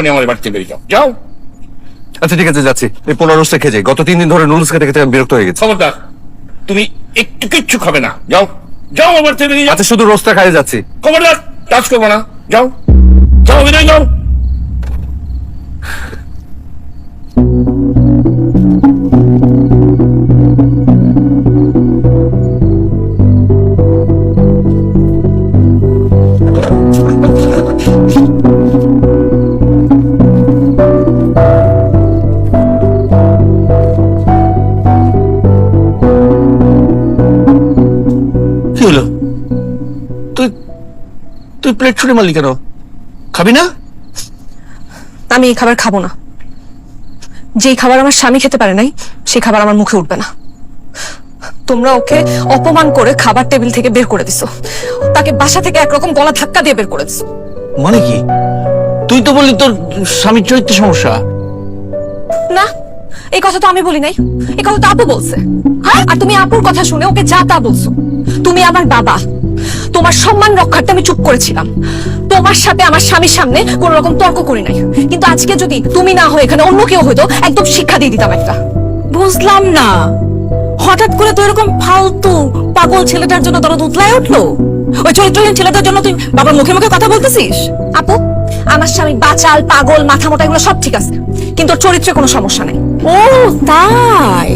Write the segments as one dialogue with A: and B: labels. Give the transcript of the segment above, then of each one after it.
A: এখনই আমার বাড়িতে বেরিয়ে যাও, যাও।
B: আচ্ছা ঠিক আছে, যাচ্ছি। এই পোলাও রোস্টটা খেয়ে যাই। গত 3 দিন ধরে নুডলস খেতে খেতে আমি বিরক্ত হয়ে গেছি।
A: খবরদার, তুমি একটু কিচ্ছু খাবে না, যাও যাও আমার বাড়িতে বেরিয়ে যাও।
B: আচ্ছা শুধু রোস্টটা খাইয়ে যাচ্ছি।
A: খবরদার, টাচ করবো না, যাও যাও, বেরিয়ে যাও। কি হলো? তুই তুই প্লেট ছুঁড়ে মারলি কেন? খাবি না?
C: আমি এই খাবার খাবো না। যেই খাবার আমার স্বামী খেতে পারে নাই সেই খাবার আমার মুখে উঠবে না। তোমরা ওকে অপমান করে খাবার টেবিল থেকে বের করে দিছো, তাকে বাসা থেকে একরকম গলা ধাক্কা দিয়ে বের করে দিছো।
A: মানে কি? তুই তো বললি তোর স্বামীর চরিত্র সমস্যা।
C: না, এই কথা তো আমি বলি নাই, এই কথা তো আপু বলছে। আর তুমি আপুর কথা শুনে ওকে যা তা বলছো। তুমি আমার বাবা, তোমার সম্মান রক্ষার্থে আমি চুপ করেছিলাম। তোমার সাথে আমার স্বামীর সামনে কোন রকম তর্ক করি নাই, কিন্তু আজকে যদি তুমি না হয়ে এখানে অন্য কেউ হইতো, একদম শিক্ষা দিয়ে দিতাম একটা।
D: বুঝলাম না, হঠাৎ করে তো এরকম ফালতু পাগল ছেলেটার জন্য দরদ উতলায় উঠলো। ওই চরিত্রহীন ছেলেটার জন্য তুই বাবার মুখে মুখে কথা বলতেছিস?
C: আপু, আমার স্বামী বাচাল, পাগল, মাথা মোটা, এগুলো সব ঠিক আছে, কিন্তু ওর চরিত্রে কোনো সমস্যা নাই।
D: ও তাই?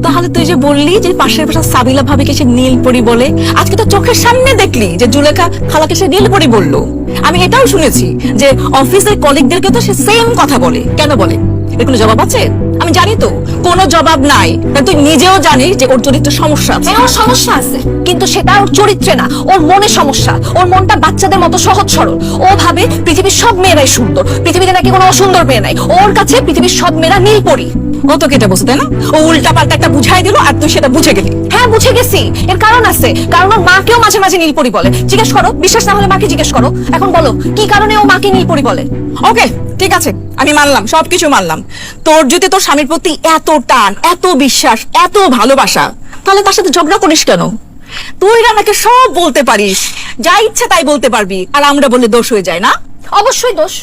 D: তাহলে তুই যে বললি যে পাশের বাসা সাবিলা ভাবিকে সে নীলপরি বলে, আজকে তো চোখের সামনে দেখলি যে জুলেখা খালাকে সে নীলপরি বললো। আমি এটাও শুনেছি যে অফিসের কলিগদেরকে তো সে সেম কথা বলে। কেন বলে? এর কোনো জবাব আছে? আমি জানি তো কোনো জবাব নাই, কারণ তুই নিজেও জানিস যে ওর চরিত্রে সমস্যা আছে।
C: হ্যাঁ, ওর সমস্যা আছে, কিন্তু সেটা ওর চরিত্রে না, ওর মনে সমস্যা। ওর মনটা বাচ্চাদের মতো সহজ সরল। ও ভাবে পৃথিবীর সব মেয়েরাই সুন্দর, পৃথিবীতে নাকি কোনো অসুন্দর মেয়ে নাই। ওর কাছে পৃথিবীর সব মেয়েরা নীলপরি।
D: ও তো কেটে বসে, তাই না? ও উল্টা পাল্টা একটা বুঝাই দিল আর তুই সেটা বুঝে গেলি।
C: হ্যাঁ, বুঝে গেছি। এর কারণ আছে, কারণ ওর মাকেও মাঝে মাঝে নীলপরি বলে। জিজ্ঞেস করো, বিশ্বাস না হলে মাকে জিজ্ঞেস করো। এখন বলো, কি কারণে ও মাকে নীলপরি বলে?
D: ওকে ঠিক আছে, আমি মানলাম, সবকিছু মানলাম। তোর যদি তোর স্বামীর প্রতি এত টান, এত বিশ্বাস, এত ভালোবাসা, তাহলে তার সাথে ঝগড়া করিস কেন? তুই রানাকে সব বলতে পারিস, যা ইচ্ছা তাই বলতে পারবি, আর আমরা বললে দোষ হয়ে যায় না?
C: অবশ্যই দোষ।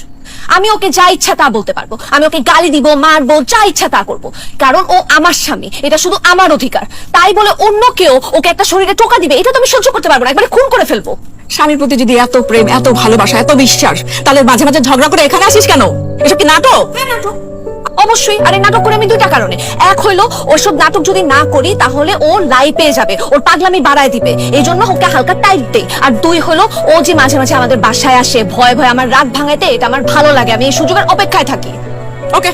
C: আমি ওকে যা ইচ্ছা তা বলতে পারবো, আমি ওকে গালি দিব, মারবো, যা ইচ্ছা তা করবো, কারণ ও আমার স্বামী, এটা শুধু আমার অধিকার। তাই বলে অন্য কেউ ওকে একটা শরীরে টোকা দিবে, এটা তো আমি সহ্য করতে পারবো না, একবারে খুন করে ফেলবো।
D: স্বামীর প্রতি যদি এত প্রেম, এত ভালোবাসা, এত বিশ্বাস, তাহলে মাঝে মাঝে ঝগড়া করে এখানে আসিস কেন? এসব কি নাটক?
C: নাটক অবশ্যই। আরে নাটক করে আমি দুইটা কারণে। এক হইলো, ওইসব নাটক যদি না করি তাহলে ও লাই পেয়ে যাবে, ওর পাগলামি বাড়ায় দিবে, এই জন্য ওকে হালকা টাইট দেই। আর দুই হলো, ও যে মাঝে মাঝে আমাদের বাসায় আসে ভয় ভয় আমার রাগ ভাঙাইতে, এটা আমার ভালো লাগে, আমি এই সুযোগের অপেক্ষায় থাকি।
D: ওকে,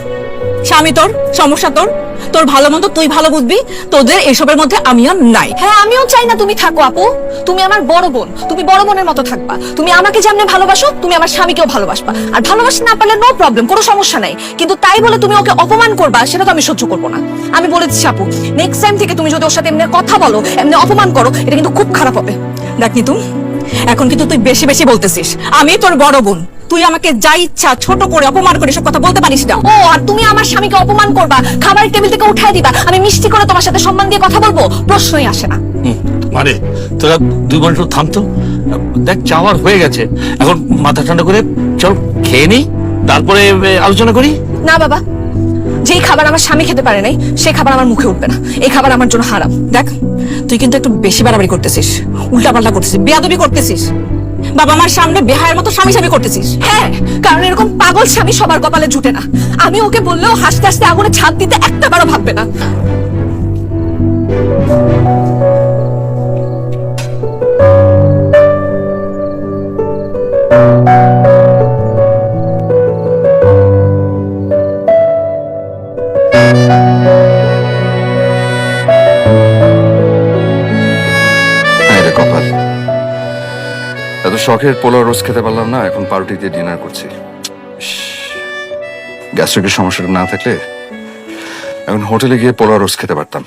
D: স্বামী তোর, সমস্যা তোর, তোর ভালো মন্দ তুই ভালো বুঝবি, তোদের এসবের মধ্যে আমিও নাই।
C: হ্যাঁ, আমিও চাই না তুমি থাকো আপু। তুমি আমার বড় বোন, তুমি বড় বোনের মতো থাকবা। তুমি আমাকে যেমন ভালোবাসো, তুমি আমার স্বামীকেও ভালোবাসবা। আর ভালোবাসতে না পারলে নো প্রবলেম, কোনো সমস্যা নাই, কিন্তু তাই বলে তুমি ওকে অপমান করবা, সেটা তো আমি সহ্য করবো না। আমি বলে দিচ্ছি আপু, নেক্সট টাইম থেকে তুমি যদি ওর সাথে এমনি কথা বলো, এমনি অপমান করো, এটা কিন্তু খুব খারাপ হবে।
D: দেখ নিতু, এখন কিন্তু তুই বেশি বেশি বলতেছিস। আমি তোর বড় বোন, তুই আমাকে যা ইচ্ছা ছোট করে অপমান করে সব কথা বলতে পারিস না।
C: ও, আর তুমি আমার স্বামীকে অপমান করবা, খাবারের টেবিল থেকে উঠাই দিবা, আমি মিষ্টি করে তোমার সাথে সম্মান দিয়ে কথা বলবো, প্রশ্নই আসে না।
A: মানে তোরা 2 ঘন্টা থামতো। দেখ, চাওয়ার হয়ে গেছে, এখন মাথা ঠান্ডা করে চল খেয়ে নি, তারপরে আলোচনা করি।
C: না বাবা, যেই খাবার আমার স্বামী খেতে পারে নাই সেই খাবার আমার মুখে উঠবে না, এই খাবার আমার জন্য হারাম।
D: দেখ, তুই কিন্তু একটু বেশি বাড়াবাড়ি করতেছিস, উল্টা পাল্টা করতেছিস, বেয়াদবি করতেছিস, বাবা মার সামনে বেহায়ের মতো স্বামী স্বামী করতেছিস।
C: হ্যাঁ, কারণ এরকম পাগল স্বামী সবার কপালে জুটে না। আমি ওকে বললেও হাসতে হাসতে আগুনে ছাদ দিতে একটা বারও ভাববে না।
B: কপাল, এত শখের পোলাও রোজ খেতে পারলাম না, এখন পাউরুটি দিয়ে ডিনার করছি। গ্যাস্ট্রিকের সমস্যাটা না থাকলে এখন হোটেলে গিয়ে পোলাও রোজ খেতে পারতাম।